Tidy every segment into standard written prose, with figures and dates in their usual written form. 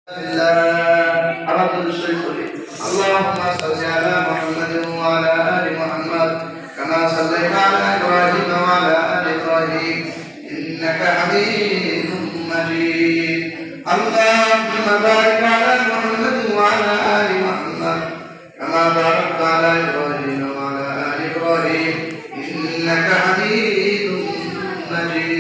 اللهم صل على محمد وعلى آل محمد كما صليت على إبراهيم وعلى آل إبراهيم إنك حميد مجيد اللهم بارك على محمد وعلى آل محمد كما باركت على إبراهيم وعلى آل إبراهيم إنك حميد مجيد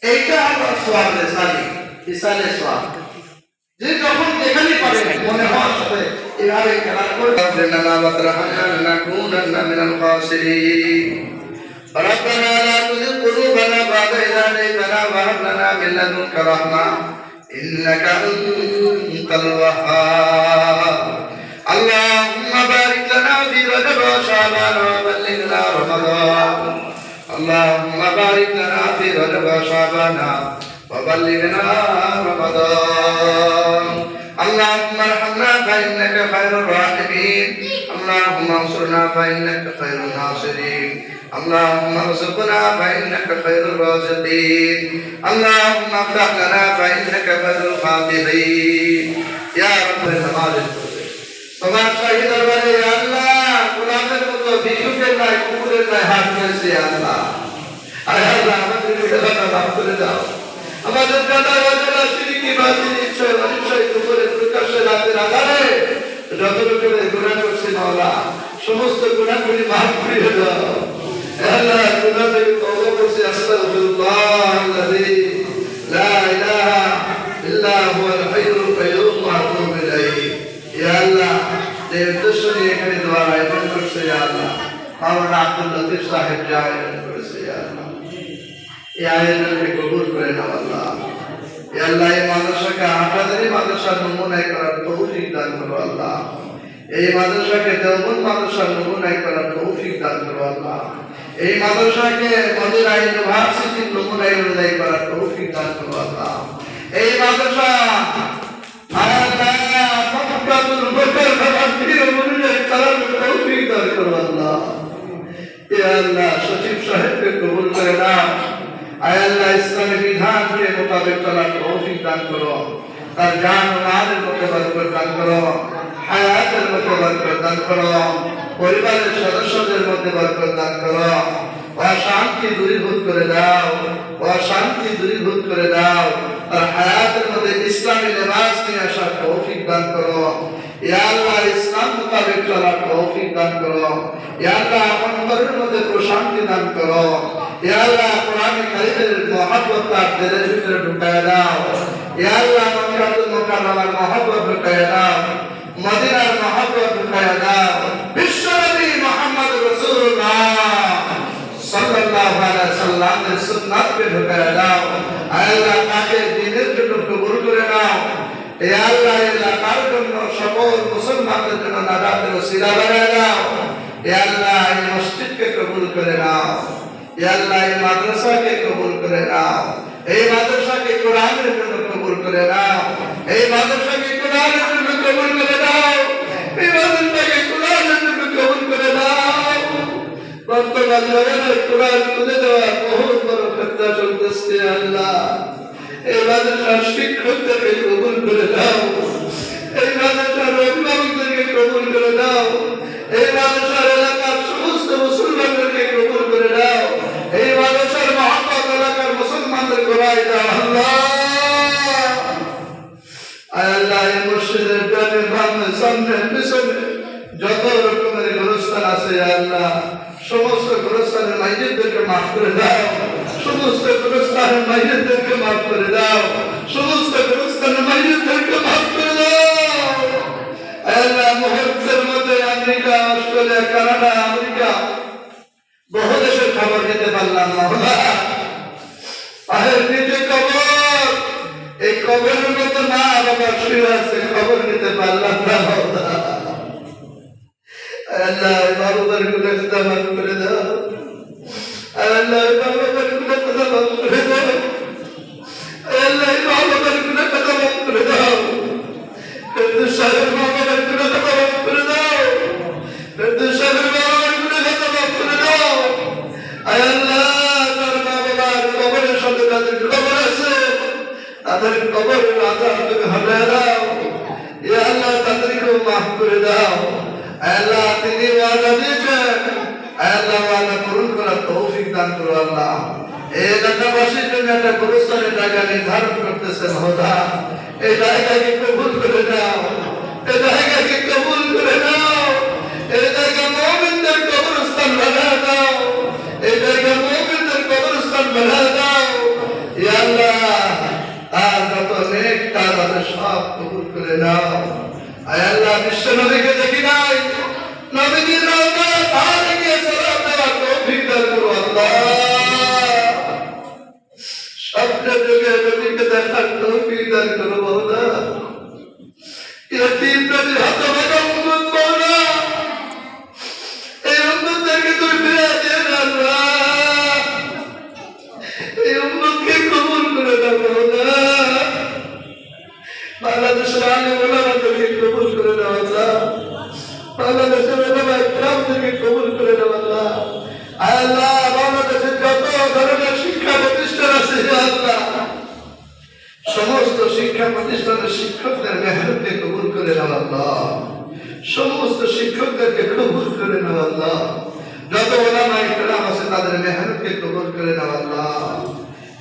এইটা আমার সওয়াব রেসালি ইসালে সওয়াব যে যখন যেখানে পাবে মনে হয় সাথে এভাবে খেলা করবে রব্বানা ওয়াতরহামনা লানাকুনান্না মিনাল খাসিরিন রব্বানা লা তুযিগ কুলুবানা বা'দা ইয হাদাইতানা ওয়া হাব লানা মিন লাদুনকা রাহমা ইন্নাকা আনতাল ওয়াহ্হাব আল্লাহুম্মা বারিক লানা ফি রাজাব ওয়া শাবান ওয়া বাল্লিগনা রমাদান اللهم بارك لنا في رجب وشعبان وبلغنا رمضان اللهم ارحمنا فإنك خير الراحمين اللهم انصرنا فإنك خير الناصرين اللهم ارزقنا فإنك خير الرازقين اللهم افتح لنا فإنك خير الفاتحين يا رب العالمين তোমার শাহী দরবারে আল্লাহ গোলামের মতো ভিক্ষুকের নাই কুকুরের নাই হাত ধরেছে আল্লাহ আয় আল্লাহ আমাদের বিধাতা মাফ করে দাও আমাদের দাদা বাজারা শিরকি বাতিল ইচ্ছা অনিচ্ছায় কুকুরে প্রকাশ্যে রাতের আধারে যত লোকের গুনাহ করছে মাওলা সমস্ত গুনাহগুলি মাফ করে দাও আল্লাহ গুনাহ থেকে তওবা করছি আস্তাগফিরুল্লাহ আল্লাযী লা ইলাহা ইল্লা হুয়াল হাইয়ুল কাইয়্যুম ওয়া আতুবু ইলাইহি ইয়া আল্লাহ যে উদ্দেশ্য নিয়ে এখানে দোয়ার আয়োজন করছে ইয়া আল্লাহ মাওলানা আব্দুল লতিফ সাহেব যে আয়োজন করেছে ইয়া আল্লাহ এই আয়োজনকে কবুল করে নাও আল্লাহ ইয়া আল্লাহ এই মাদ্রাসাকে আপনাদেরই মাদ্রাসার নমুনায় করার তৌফিক দান করো আল্লাহ এই মাদ্রাসাকে দেওবন্দ মাদ্রাসার নমুনায় করার তৌফিক দান করো আল্লাহ এই মাদ্রাসাকে মদিনা ইউনিভার্সিটির নমুনায় অনুযায়ী করার তৌফিক দান করো আল্লাহ এই মাদ্রাসা সচিব সাহেবকে কবুল করে নাও আয় আল্লাহ ইসলামী বিধানকে মোতাবেক চলার তৌফিক দান করো তার জান ও মালের মধ্যে বরকত দান করো হায়াতের মধ্যে বরকত দান করো পরিবারের সদস্যদের মধ্যে বরকত দান করো অশান্তি দূরীভূত করে দাও অশান্তি দূরীভূত করে দাও আর হায়াতের মধ্যে ইসলামী লিবাস নিয়ে আসার তৌফিক দান করো ইয়া আল্লাহ ইসলাম মোতাবেক চলার তৌফিক দান করো ইয়া আল্লাহ অন্তরের মধ্যে প্রশান্তি দান করো ইয়া আল্লাহ কোরআন কারীমের মহব্বত তার দিলের ভিতরে ঢুকায় দাও ইয়া আল্লাহ মক্কাতুল মুকাররমার মহব্বত ঢুকায় দাও মদিনার মহব্বত ঢুকায় দাও বিশ্বনবী মুহাম্মদ রাসূলুল্লাহ সাল্লাল্লাহু আলাইহি সাল্লামের সুন্নাতকে ঢুকায় দাও আল্লাহ তাকে দ্বীনের জন্য কবুল করে নাও এ আল্লাহ এলাকার জন্য সকল মুসলমানদের জন্য নাজাতের ওসিলা বানায় দাও এ আল্লাহ এই মসজিদকে কবুল করে নাও এ আল্লাহ এই মাদ্রাসাকে কবুল করে নাও এই মাদ্রাসাকে কোরআনের জন্য কবুল করে নাও এই মাদ্রাসাকে কোরআনের জন্য কবুল করে নাও এই মাদ্রাসাকে কোরআনের জন্য কবুল করে নাও বর্তমান জগতে কোরআন তুলে দেওয়ার বহুত বড় ফতোয়া চলতেছে আল্লাহ এই মাদ্রাসার শিক্ষকদেরকে কবুল করে দাও এই মাদ্রাসার অভিভাবকদেরকে কবুল করে দাও এই মাদ্রাসার এলাকার সমস্ত মুসলমানদেরকে কবুল করে দাও এই মাদ্রাসার মহব্বত এলাকার মুসলমানদের করাই দাও আল্লাহ আল্লাহ এই মসজিদের ডানে বামে সামনে পিছনে যত রকমের গোরস্থান আছে আল্লাহ সমস্ত গোরস্থানের মাইয়িতদেরকে মাফ করে দাও সমস্ত গোরস্থানের মাইয়িতদেরকে মাফ করে দাও সমস্ত গোরস্থানের মাইয়িতদেরকে মাফ করে দাও আল্লাহ মুহূর্তের মধ্যে আমেরিকা অস্ট্রেলিয়া কানাডা আমেরিকা বহু দেশের খবর নিতে পারলাম না পায়ের নিচে কবর এই কবরের মতো না বাবা শুয়ে আছে খবর নিতে পারলাম না আল্লাহ বাবার গুনাহ মাফ করে দাও আল্লাহ বাবার গুনাহ মাফ করে দাও আল্লাহ বাবার গুনাহ মাফ করে দাও সাহেব বাবার গুনাহ মাফ করে দাও সাহেব বাবার গুনাহ মাফ করে দাও আল্লাহ তার বাবার কবরের সাথে তাদের কবর আছে তাদের কবরের আযাব তুমি হটায় দাও। ইয়া আল্লাহ তাদেরকেও মাফ করে দাও। আল্লাহ তিনি ওয়াদা দিয়েছেন, আল্লাহ ওয়াদা পূরণ করার তৌফিক দান করো আল্লাহ। এই এলাকাবাসীর জন্য একটা কবরস্থানের জায়গা নির্ধারণ করতেছে মহোদা, এই জায়গাকে কবুল করে দাও, এই জায়গাকে কবুল করে দাও, এই জায়গা মুমিনদের কবরস্থান বানায় দাও, এই জায়গা মুমিনদের কবরস্থান বানায় দাও। ইয়া আল্লাহ তার যত নেক কাজ আছে সব কবুল করে নাও। আয় আল্লাহ বিশ্ব নবীকে দেখি নাই, নবীজির রওজা তারে গিয়ে সালাত দেওয়ার তৌফিক দান করো আল্লাহ। স্বপ্নে যুগে নবীকে দেখার তৌফিক দান করো মাওলা। ইয়তীম নবীর হতভাগা উম্মত মাওলা, এই উম্মতদেরকে তুমি ফিরিয়ে দিও না আল্লাহ। এই উম্মতকে কবুল করে দাও মাওলা। বাংলাদেশের আলেম ওলামাদেরকে কবুল করে দাও আল্লাহ। বাংলাদেশের ওলামা ইকরামদেরকে কবুল করে দাও আল্লাহ। আল্লাহ বাংলাদেশের যত ধরনের শিক্ষা প্রতিষ্ঠান আছে আল্লাহ, সমস্ত শিক্ষা প্রতিষ্ঠানের শিক্ষকদের মেহনতকে কবুল করে নাও আল্লাহ। সমস্ত শিক্ষকদেরকে কবুল করে নাও আল্লাহ। যত ওলামা ইকরাম আছে তাদের মেহনতকে কবুল করে নাও আল্লাহ।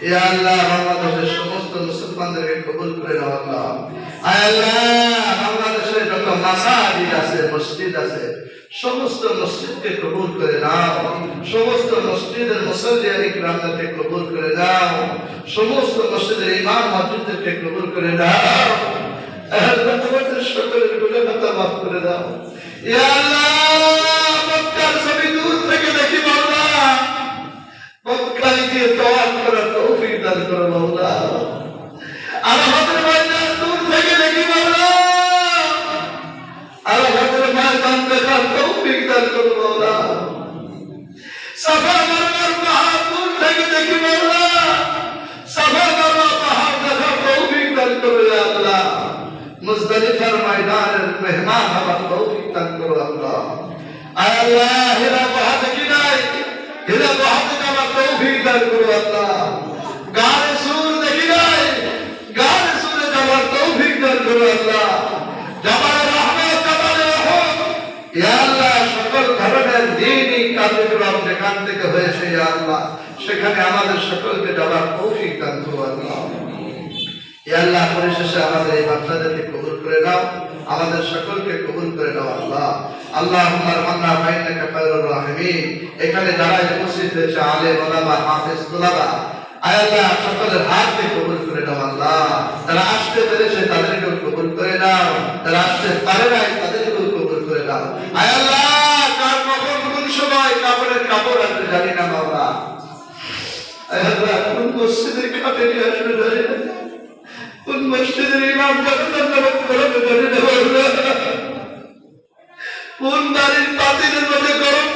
ইয়া আল্লাহ বাংলাদেশের সমস্ত মুসলমানদেরকে কবুল করে নাও আল্লাহ। আল্লাহ বাংলাদেশের যত মাসাজিদ আছে, মসজিদ আছে, সমস্ত মসজিদকে কবুল করে নাও। সমস্ত মসজিদের মুসল্লি ইকরামদেরকে কবুল করে নাও। সমস্ত মসজিদের ইমাম মুয়াজ্জিনদেরকে কবুল করে নাও। আল্লাহ তোমাদের সকলের গুনাহ খাতা মাফ করে দাও। ইয়া আল্লাহ মক্কার ছবি দূর থেকে দেখি মাওলা, মক্কায় গিয়ে তওয়াফ করার তৌফিক দান করো মাওলা। আরাফাতের ময়দান দূর থেকে দেখি মাওলা, আরাফাতের ময়দান দেখার তৌফিক দান করো মাওলা। সাফা মারওয়ার পাহাড় দূর থেকে দেখি মাওলা, সাফা মারওয়া পাহাড় দেখার তৌফিক দান করো ইয়া আল্লাহ। মুজদালিফার ময়দানের মেহমান হওয়ার তৌফিক দান করো আল্লাহ। আয় আল্লাহ হিরা বহা দেখি নাই, হিরা বহাতে যাওয়ার তৌফিক দান করো আল্লাহ। গানে সুর দেখি নাই, গানে সুরে যাওয়ার তৌফিক দান করো আল্লাহ। জামালে রহমত, জামালে রহমত ইয়া আল্লাহ, সকল ধরনের দ্বীনি কার্যক্রম যেখান থেকে হয়েছে ইয়া আল্লাহ, সেখানে আমাদের সকলকে যাওয়ার তৌফিক দান করো আল্লাহ। ইয়া আল্লাহ পরিশেষে আমাদের এই বাচ্চাদেরকে কবুল করে নাও, আমাদের সকলকে কবুল করে নাও আল্লাহ। আল্লাহুম্মা রহমনা ফাইন্নাকা খায়রুর রাহিমিন। এখানে যারা উপস্থিত হয়েছে আলেম ওলামা হাফেজ তুলাবা, আয় আল্লাহ সকলের হাতকে কবুল করে নাও আল্লাহ। যারা আসতে পেরেছে তাদেরকেও কবুল করে নাও, যারা আসতে পারে নাই তাদেরকেও কবুল করে নাও। আয় আল্লাহ কার কখন কোন সময় কাপড়ের কাপড় আসবে জানি না মাওলা। আয় আল্লাহ কোন মসজিদের খাটে নিয়ে আসবে জানি না, কোন মসজিদের ইমাম জান্নাত করবে জানি না মাওলা, কোন বাড়ির পাতিলের মধ্যে গরম